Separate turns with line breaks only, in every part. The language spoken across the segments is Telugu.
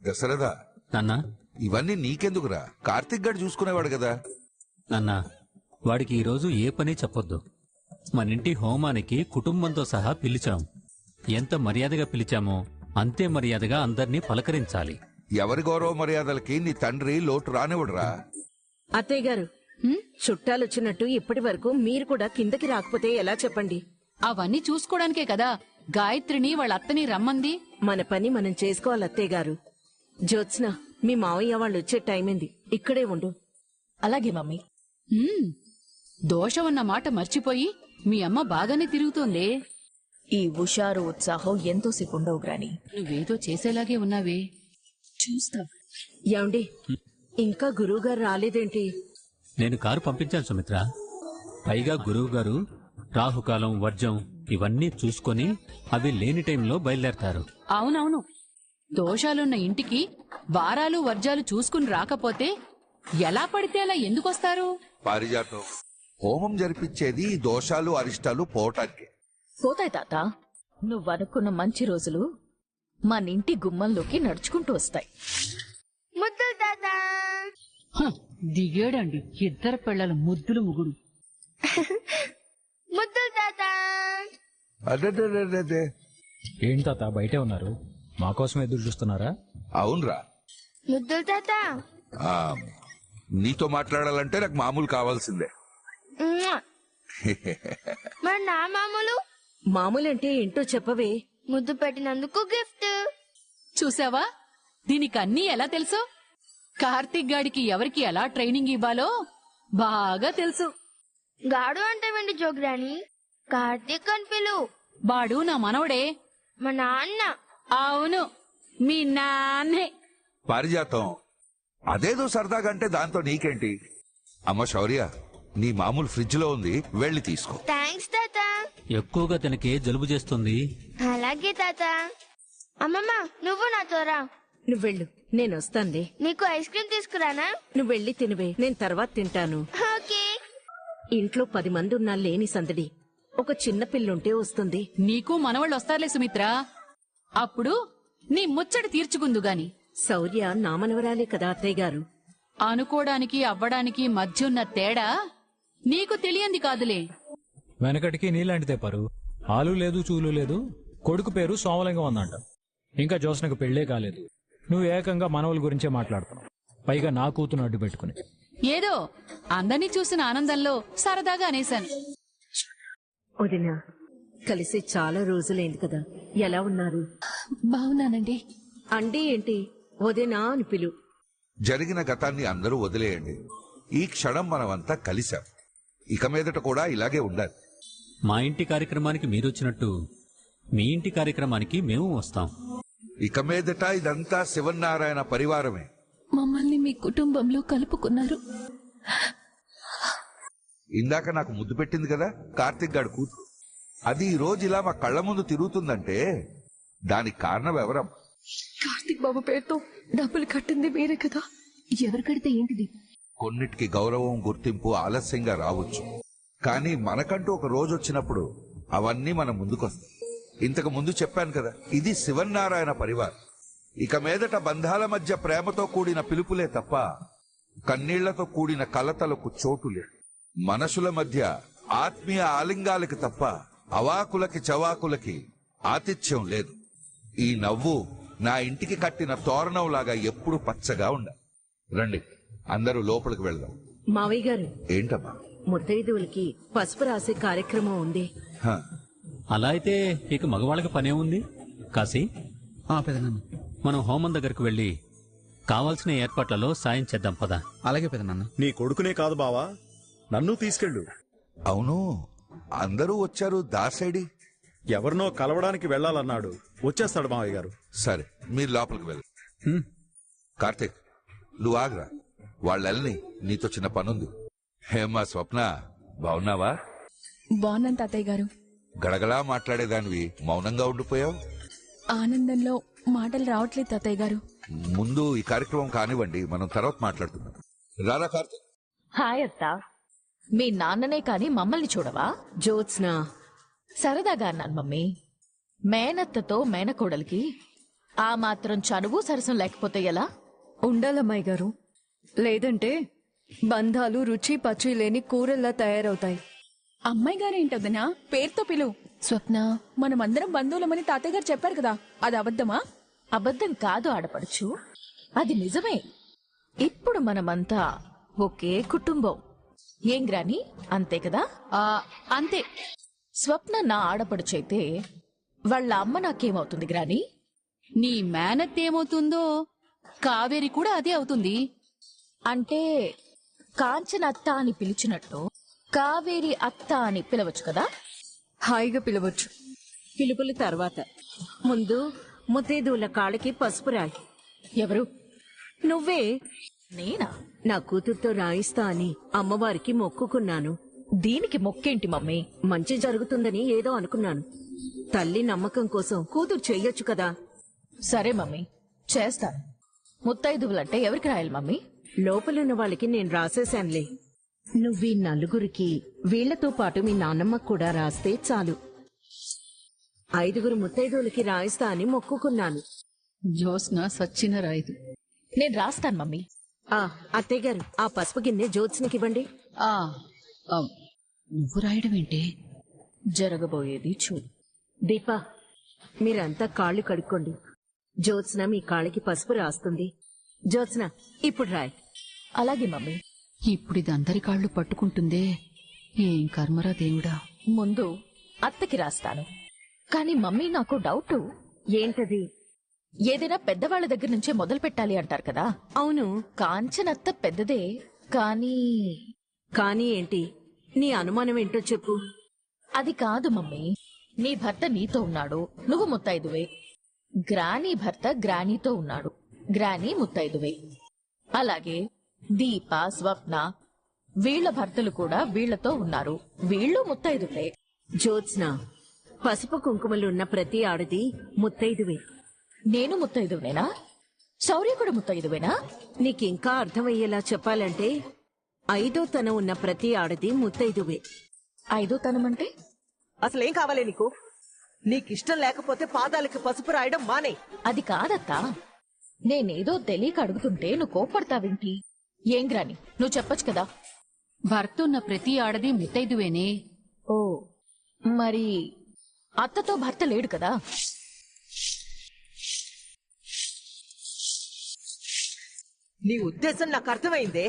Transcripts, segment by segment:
దశరథ
నాన్నా,
ఇవన్నీ నీకెందుకురా? కార్తిక్ గడు చూసుకునేవాడు కదా.
నాన్నా, వాడికి ఈరోజు ఏ పని చెప్పొద్దు. మనింటి హోమానికి కుటుంబంతో సహా పిలిచాం. ఎంత మర్యాదగా పిలిచామో అంతే మర్యాదగా అందర్నీ పలకరించాలి.
ఎవరి గౌరవ మర్యాదలకి నీ తండ్రి లోటు రానివ్వడురా.
అత్తయ్య గారు, చుట్టాలొచ్చినట్టు ఇప్పటి వరకు మీరు కూడా కిందకి రాకపోతే ఎలా చెప్పండి?
అవన్నీ చూసుకోవడానికే కదా గాయత్రిని వాళ్ళ అత్తని రమ్మంది.
మన పని మనం చేసుకోవాలి అత్తయ్య గారు. జ్యోత్స్న, మీ మావయ్య వాళ్ళు వచ్చే టైం అయింది, ఇక్కడే ఉండు.
అలాగే మమ్మీ.
దోషం అన్న మాట మర్చిపోయి మీ అమ్మ బాగానే తిరుగుతోందే.
ఈ హుషారు ఉత్సాహం ఎంతోసేపు ఉండవు గ్రాని.
నువ్వేదో చేసేలాగే ఉన్నావే.
చూస్తాం.
ఏమండి, ఇంకా గురువుగారు రాలేదేంటి?
నేను కారు పంపించాను సుమిత్ర. పైగా గురువుగారు రాహుకాలం, వర్జం ఇవన్నీ చూసుకొని అవి లేని టైంలో బయలుదేరతారు.
అవునవును, దోషాలున్న ఇంటికి వారాలు వర్జాలు చూసుకుని రాకపోతే ఎలా పడితే అలా ఎందుకొస్తారు?
పారిజాతం, హోమం జరిపించేది ఈ దోషాలు అరిష్టాలు పోవటానికి.
పోతాయి తాత. నువ్వనుకున్న మంచి రోజులు మన ఇంటి గుమ్మంలోకి నడుచుకుంటూ వస్తాయి.
ముద్దులు తాత.
దిగాడండి ఇద్దరు పిల్లలు ముద్దులు ముగుడు.
ముద్దులు తాత.
అదే
ఏంటి తాత బయటే ఉన్నారు? మాకోసం ఎదురు చూస్తున్నారా?
అవునరా.
ముద్దులు తాత.
ఆ, నీతో మాట్లాడాలంటే నాకు మామూలు కావాల్సిందే.
మరి నా మామూలు?
మామూలంటే ఏంటో చెప్పవే.
ముద్దు పెట్టినందుకు గిఫ్ట్.
చూసావా, దీనికన్నీ ఎలా తెలుసు? కార్తీక్ గాడికి ఎవరికి ఎలా ట్రైనింగ్ ఇవ్వాలో బాగా తెలుసు.
గాడు అంటే వెండి జోగ్రాని, కార్తీక్ అని పిలు.
వాడు నా మనవడే.
మా నాన్న.
అవును, మీ నాన్నే.
పారిజాతం, అదేదో సరదాగా అంటే దాంతో నీకేంటి? అమ్మ శౌర్య, నీ మామూలు ఫ్రిడ్జ్ లో ఉంది, వెళ్ళి తీసుకో.
థ్యాంక్స్ తాత.
ఎక్కువగా తనకి జలుబు చేస్తుంది.
అలాగే తాత. అమ్మమ్మ, నువ్వు నాతో రా.
నువ్వెళ్ళు, నేనొస్తానులే.
నీకు ఐస్ క్రీమ్ తీసుకురానా?
నువ్వెళ్ళి తినవే, నేను తర్వాత తింటాను.
ఓకే.
ఇంట్లో 10 మంది ఉన్నా లేని సందడి ఒక చిన్న పిల్లుంటే వస్తుంది.
నీకు మనవాళ్ళు వస్తారులే సుమిత్ర. అప్పుడు నీ ముచ్చటి తీర్చుకుందు గాని.
శౌర్య నా మనవరాలే కదా అత్తయ్య గారు.
అనుకోడానికి అవ్వడానికి మధ్యున్న తేడా నీకు తెలియంది కాదులే.
వెనకటికి నీలాంటిదే పరు. ఆలు లేదు, చూలు లేదు. కొడుకు పేరు సోమలింగం ఉందంట. ఇంకా జ్యోత్స్నకు పెళ్లే కాలేదు. నువ్వు ఏకంగా మనవల గురించే మాట్లాడుతున్నావు, పైగా నా కూతురు అడ్డు పెట్టుకుని.
ఏదో అందరినీ చూసిన ఆనందంలో సరదాగా అనేశాను.
వదినా, కలిసి చాలా రోజులైంది కదా, ఎలా ఉన్నారు?
బావున్నానండి.
అండి ఏంటి, వదినా అని పిలు.
జరిగిన గతాన్ని అందరూ వదిలేయండి. ఈ క్షణం మనమంతా కలిశాం. ఇక మీదట కూడా ఇలాగే ఉండాలి.
మా ఇంటి కార్యక్రమానికి మీరొచ్చినట్టు మీ ఇంటి కార్యక్రమానికి మేము వస్తాం.
ఇక మీదట ఇదంతా శివనారాయణ పరివారమే.
మమ్మల్ని మీ కుటుంబంలో కలుపుకున్నారు.
ఇందాక నాకు ముద్దు పెట్టింది కదా కార్తిక్ గాడు కూతురు. అది ఈ రోజు ఇలా మా కళ్ల ముందు తిరుగుతుందంటే దానికి కారణం ఎవరం?
కార్తీక్ బాబు పేరుతో డబ్బులు కట్టింది మీరే కదా. ఎవరు కడితే ఏంటిది?
కొన్నిటికి గౌరవం, గుర్తింపు ఆలస్యంగా రావచ్చు, కానీ మనకంటూ ఒక రోజు వచ్చినప్పుడు అవన్నీ మన ముందుకొస్తాయి. ఇంతకు ముందు చెప్పాను కదా, ఇది శివనారాయణ పరివారం. ఇక మీదట బంధాల మధ్య ప్రేమతో కూడిన పిలుపులే తప్ప కన్నీళ్లతో కూడిన కలతలకు చోటు లేదు. మనసుల మధ్య ఆత్మీయ ఆలింగాలకి తప్ప అవాకులకి చవాకులకి ఆతిథ్యం లేదు. ఈ నవ్వు నా ఇంటికి కట్టిన తోరణంలాగా ఎప్పుడు పచ్చగా ఉండాలి. రండి, అందరూ లోపలికి వెళ్దాం.
మావయ్య గారు,
ఏంటమ్మా?
ముత్తైదువులకి పసుపు రాసే కార్యక్రమం ఉంది.
హ,
అలా అయితే ఇక మగవాళ్ళకి పనే ఉంది. కాశీ,
పెదనాన్న.
మనం హోమం దగ్గరకు వెళ్లి కావాల్సిన ఏర్పాట్లలో సాయం చేద్దాం పదా.
అలాగే పెదనాన్న.
నీ కొడుకునే కాదు బావా, నన్ను తీసుకెళ్ళు.
అవును, అందరూ వచ్చారు. దాసైడి
ఎవరినో కలవడానికి వెళ్లాలన్నాడు, వచ్చేస్తాడు మావయ్య గారు.
సరే, మీరు లోపలికి వెళ్ళి. కార్తీక్, నువ్వు ఆగ్రా, వాళ్ళని నీతో చిన్న పనుంది. హేమా, స్వప్న, బావున్నావా?
బాగున్నాను తాతయ్య గారు.
గడగడా మాట్లాడేదానివి మౌనంగా ఉండిపోయావు.
ఆనందంలో మాటలు రావట్లేదు తాతయ్య గారు.
ముందు ఈ కార్యక్రమం కానివ్వండి, మనం తర్వాత మాట్లాడుతున్నాం. రారా కార్తీక్.
హాయ్ అత్త. మీ నాన్ననే కాని మమ్మల్ని చూడవా?
జ్యోత్స్న,
సరదాగా అన్నాను మమ్మీ. మేనత్తతో మేనకోడలికి ఆ మాత్రం చనువు సరసం లేకపోతే ఎలా?
ఉండాలమ్మాయి గారు, లేదంటే బంధాలు రుచి పచ్చి లేని కూరల్లా తయారవుతాయి.
అమ్మాయి గారేంటొద్దనా పేరుతో పిలువు. స్వప్న, మనమందరం బంధువులమని తాతయ్య గారు చెప్పారు కదా, అది అబద్ధమా?
అబద్ధం కాదు ఆడపడుచు, అది నిజమే. ఇప్పుడు మనమంతా ఒకే కుటుంబం. ఏం గ్రాని, అంతే కదా?
అంతే.
స్వప్న నా ఆడపడుచైతే వాళ్ళ అమ్మ నాకేమవుతుంది గ్రాని?
నీ మేనత్ ఏమవుతుందో కావేరి కూడా అదే అవుతుంది.
అంటే కాంచన అత్త అని పిలిచినట్టు కావేరి అత్త అని పిలవచ్చు కదా?
హాయిగా పిలవచ్చు.
పిలుపుల తర్వాత ముందు ముత్తైదువుల కాళ్ళకి పసుపు రాయి.
ఎవరు?
నువ్వే.
నేనా?
నా కూతురుతో రాయిస్తా అని అమ్మవారికి మొక్కుకున్నాను.
దీనికి మొక్కేంటి మమ్మీ?
మంచి జరుగుతుందని ఏదో అనుకున్నాను. తల్లి నమ్మకం కోసం కూతురు చెయ్యొచ్చు కదా.
సరే మమ్మీ, చేస్తాను. ముత్తైదువులంటే ఎవరికి రాయాలి మమ్మీ?
లోపలున్న వాళ్ళకి నేను రాసేశానులే. నువ్వీ నలుగురికి వీళ్లతో పాటు మీ నాన్నమ్మకు కూడా రాస్తే చాలు. 5 ముత్తైదువులకి రాయిస్తా అని మొక్కుకున్నాను.
జ్యోత్స్న సచ్చిన రాయదు.
నేను రాస్తాను మమ్మీ.
అత్తయ్య గారు, ఆ పసుపు గిన్నె జ్యోత్స్నకివ్వండి.
నువ్వు రాయడం ఏంటి?
జరగబోయేది చూడు.
దీపా, మీరంతా కాళ్ళు కడుక్కోండి. జ్యోత్స్న మీ కాళ్ళకి పసుపు రాస్తుంది. జ్యోత్స్న, ఇప్పుడు రాయ్.
అలాగే మమ్మీ.
ఇప్పుడు ఇది అందరి కాళ్ళు పట్టుకుంటుందే. ఏం కర్మరా దేవుడా.
ముందు అత్తకి రాస్తాను. కానీ మమ్మీ, నాకు డౌట్.
ఏంటది?
ఏదైనా పెద్దవాళ్ల దగ్గర నుంచే మొదలు పెట్టాలి అంటారు కదా.
అవును.
కాంచనత్త పెద్దదే, కానీ
కానీ ఏంటి? నీ అనుమానం ఏంటో చెప్పు.
అది కాదు మమ్మీ. నీ భర్త నీతో ఉన్నాడు, నువ్వు ముత్తైదువే. గ్రానీ భర్త గ్రానీతో ఉన్నాడు, గ్రానీ ముత్తైదువే. అలాగే దీప, స్వప్న వీళ్ల భర్తలు కూడా వీళ్లతో ఉన్నారు, వీళ్ళు ముత్తైదువే.
జ్యోత్స్న, పసుపు కుంకుమలు ఉన్న ప్రతి ఆడది ముత్తైదువే.
నేను ముత్తైదువేనా? శౌర్య కూడా ముత్తైదువేనా?
నీకింకా అర్థమయ్యేలా చెప్పాలంటే 5వ తనం ఉన్న ప్రతి ఆడది ముత్తైదువే.
5వ తనం అంటే?
అసలేం కావాలే నీకు? నీకిష్టం లేకపోతే పాదాలకి పసుపు రాయడం మానే.
అది కాదత్తా, నేనేదో తెలియక అడుగుతుంటే నువ్వు కోప్పడతావేంటి? ఏం గ్రాని, నువ్వు చెప్పొచ్చు కదా.
భర్త ఉన్న ప్రతి ఆడది ముత్తైదువేనే.
ఓ, మరి అత్తతో భర్త లేడు కదా?
నీ ఉద్దేశం నాకు అర్థమైందే.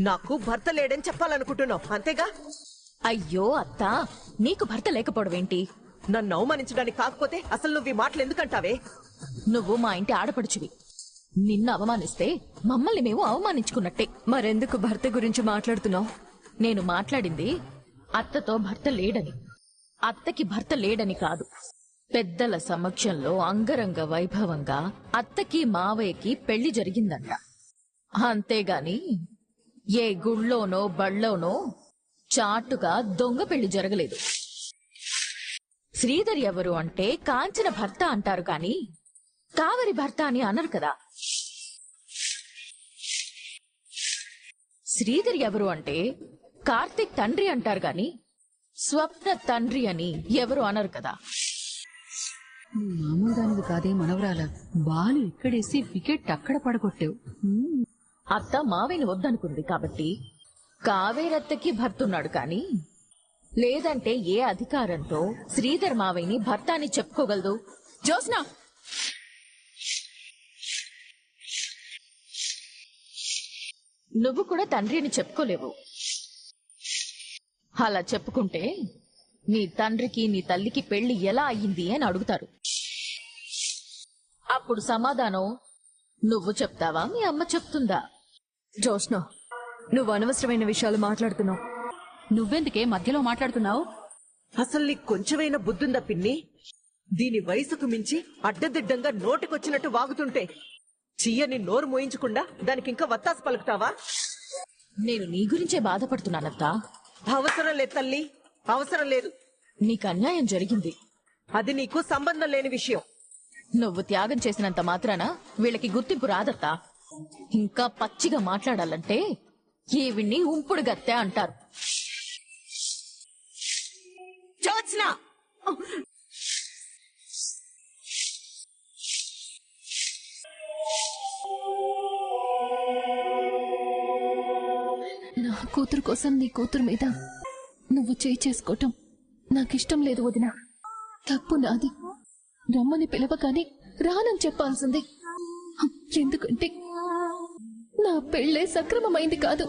నాకు భర్త లేడని చెప్పాలనుకుంటున్నావు, అంతేగా?
అయ్యో అత్తా, నీకు భర్త లేకపోవడమేంటి?
నన్ను అవమానించడానికి కాకపోతే అసలు నువ్వు ఈ మాటలు ఎందుకంటావే?
నువ్వు మా ఇంటి ఆడపడుచువి. నిన్ను అవమానిస్తే మమ్మల్ని మేము అవమానించుకున్నట్టే.
మరెందుకు భర్త గురించి మాట్లాడుతున్నావు?
నేను మాట్లాడింది అత్తతో భర్త లేడని, అత్తకి భర్త లేడని కాదు. పెద్దల సమక్షంలో అంగరంగ వైభవంగా అత్తకి మావయ్యకి పెళ్లి జరిగిందంట. అంతేగాని ఏ గుళ్ళోనో బళ్ళోనో చాటుగా దొంగ పెళ్లి జరగలేదు. శ్రీధర్ ఎవరు అంటే కాంచన భర్త అంటారు కాని కావరి భర్త అని అనరు కదా. శ్రీధర్ ఎవరు అంటే కార్తిక్ తండ్రి అంటారు గాని స్వప్న తండ్రి అని ఎవరు అనరు కదా.
మామూలు దానివి కాదే మనవరాల. బాలు ఇక్కడేసి వికెట్ అక్కడ పడగొట్టావు.
అత్త మావేని వద్దనుకుంది కాబట్టి కావేరత్తకి భర్తున్నాడు కాని లేదంటే ఏ అధికారంతో శ్రీధర్ మావయ్యని భర్త అని చెప్పుకోగలదు?
జ్యోత్స్న,
నువ్వు కూడా తండ్రి అని చెప్పుకోలేవు. అలా చెప్పుకుంటే నీ తండ్రికి నీ తల్లికి పెళ్లి ఎలా అయ్యింది అని అడుగుతారు. అప్పుడు సమాధానం నువ్వు చెప్తావా, మీ అమ్మ చెప్తుందా?
జ్యోత్స్న, నువ్వు అనవసరమైన విషయాలు మాట్లాడుతున్నావు.
నువ్వెందుకే మధ్యలో మాట్లాడుతున్నావు?
అసలు నీకు కొంచెమైనా బుద్ధుందా పిన్ని? దీని వయసుకు మించి అడ్డదిడ్డంగా నోటికొచ్చినట్టు వాగుతుంటే చెయ్యని నోరు మోయించకుండా దానికి ఇంకా వత్తాసు పలుకుతావా?
నేను నీ గురించే బాధపడుతున్నానత్తా.
అవసరం లేదు తల్లి, అవసరం లేదు.
నీకు అన్యాయం జరిగింది,
అది నీకు సంబంధం లేని విషయం.
నువ్వు త్యాగం చేసినంత మాత్రాన వీళ్ళకి గుర్తింపు రాదత్తా. ఇంకా పచ్చిగా మాట్లాడాలంటే ఈవిడ్ని ఉంపుడు గత్తె అంటారు.
జ్యోత్స్న,
నా కూతురు కోసం నీ కూతురు మీద నువ్వు చేయి చేసుకోవటం నాకిష్టం లేదు వదినా. తప్పు నాది. రమ్మని పిలవగానే రానని చెప్పాల్సింది. ఎందుకంటే నా పెళ్ళే సక్రమమైంది కాదు,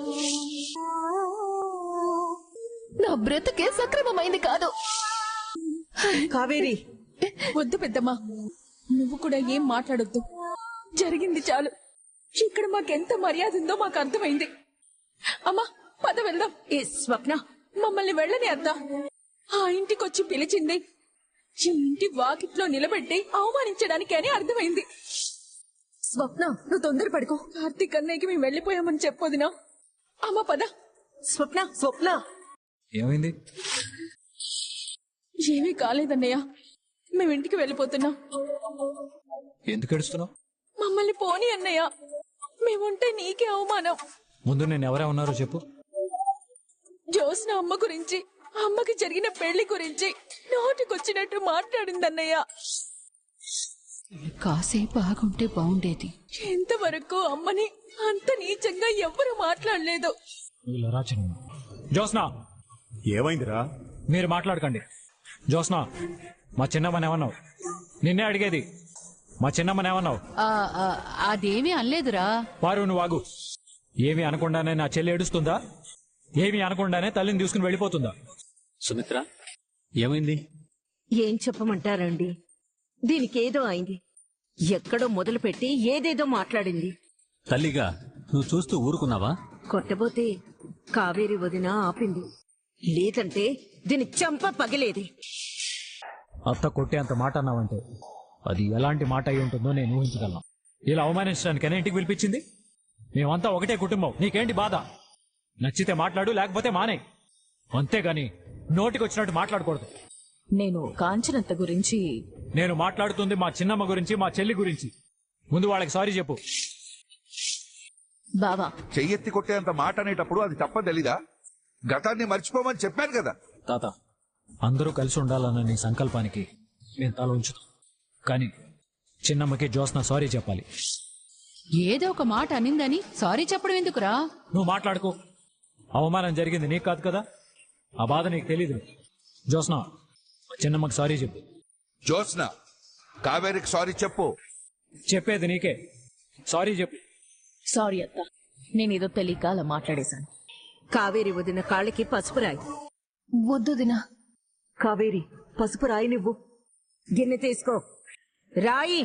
నా బ్రతుకే సక్రమమైంది కాదు.
కావేరి,
వద్దు పెద్దమ్మా, నువ్వు కూడా ఏం మాట్లాడొద్దు. జరిగింది చాలు. ఇక్కడ మాకెంత మర్యాద ఉందో మాకు అర్థమైంది. అమ్మా పద వెళ్దాం.
ఏ స్వప్న,
మమ్మల్ని వెళ్ళని అత్త. ఆ ఇంటికొచ్చి పిలిచింది ఈ ఇంటి వాకిట్లో నిలబెట్టి అవమానించడానికి అని అర్థమైంది.
స్వప్న, నువ్వు తొందరపడుకో.
కార్తీక్ అన్నయ్యకి మేము వెళ్ళిపోయామని చెప్పొదినా. అమ్మ పద.
స్వప్న, స్వప్న.
ఏమైంది?
ఏమీ కాలేదన్నయ్య, మేము ఇంటికి వెళ్ళిపోతున్నాం.
ఎందుకు ఏడుస్తున్నావు?
మమ్మల్ని పోని అన్నయ్య, మేముంటే నీకే అవమానం.
ముందు నేను ఎవరే ఉన్నారో చెప్పు.
జోస్న అమ్మ గురించి, అమ్మకి జరిగిన పెళ్లి గురించి నోటికొచ్చినట్టు మాట్లాడిందన్నయ్య.
కాసేపు ఆగుంటే బాగుండేది.
ఎంతవరకు అమ్మని అంత నీచంగా ఎవ్వరూ మాట్లాడలేదు.
జోస్నా,
ఏమైందిరా?
మీరు మాట్లాడకండి. జోస్నా, మా చిన్నమ్మని ఏమన్నావు? నిన్నే అడిగేది. మా చిన్నమ్మని ఏమన్నావు?
అదేమీ అనలేదురా.
పారు, నువ్వు ఆగు. ఏమీ అనకుండానే నా చెల్లి ఏడుస్తుందా? ఏమీ అనకుండానే తల్లిని తీసుకుని వెళ్ళిపోతుందా?
సుమిత్ర, ఏమైంది?
ఏం చెప్పమంటారండి, దీనికేదో అయింది. ఎక్కడో మొదలుపెట్టి ఏదేదో మాట్లాడింది.
తల్లిగా నువ్వు చూస్తూ ఊరుకున్నావా?
కొట్టబోతే కావేరి వదిన ఆపింది, లేదంటే దీని చెంప పగిలేది.
అత్త కొట్టే అంత మాట అన్నావంటే అది ఎలాంటి మాట అయి ఉంటుందో నేను ఊహించగలను. ఇలా అవమానించడానికైనా ఇంటికి పిలిపించింది? మేమంతా ఒకటే కుటుంబం. నీకేంటి బాధ? నచ్చితే మాట్లాడు, లేకపోతే మానే. అంతేగాని నోటికొచ్చినట్టు మాట్లాడకూడదు.
నేను కాంచనత్త గురించి
నేను మాట్లాడుతుంది మా చిన్నమ్మ గురించి, మా చెల్లి గురించి. ముందు వాళ్ళకి సారీ చెప్పు.
బావా,
చెయ్యెత్తి కొట్టేంత మాట అనేటప్పుడు అది తప్ప తెలీదా? గతాన్ని మర్చిపోమని చెప్పాను కదా.
తాత, అందరూ కలిసి ఉండాలన్న నీ సంకల్పానికి నేను తల ఉంచుతాం. కానీ చిన్నమ్మకి జోస్న సారీ చెప్పాలి.
ఏదో ఒక మాట అనిందని సారీ చెప్పడం ఎందుకురా?
నువ్వు మాట్లాడుకో. అవమానం జరిగింది నీకు కాదు కదా, ఆ బాధ నీకు తెలీదు. జోస్న, చిన్నమ్మకి సారీ చెప్పు.
జోస్న, కావేరికి సారీ చెప్పు.
చెప్పేది నీకే. సారీ చెప్పు.
సారీ అత్త, నేనేదో తెలియక అలా మాట్లాడేశాను.
కావేరి వదిన కాళ్ళకి పసుపు రాయి.
వద్దు దినా.
కావేరి, పసుపు రాయి నువ్వు. గిన్నె తీసుకో, రాయి.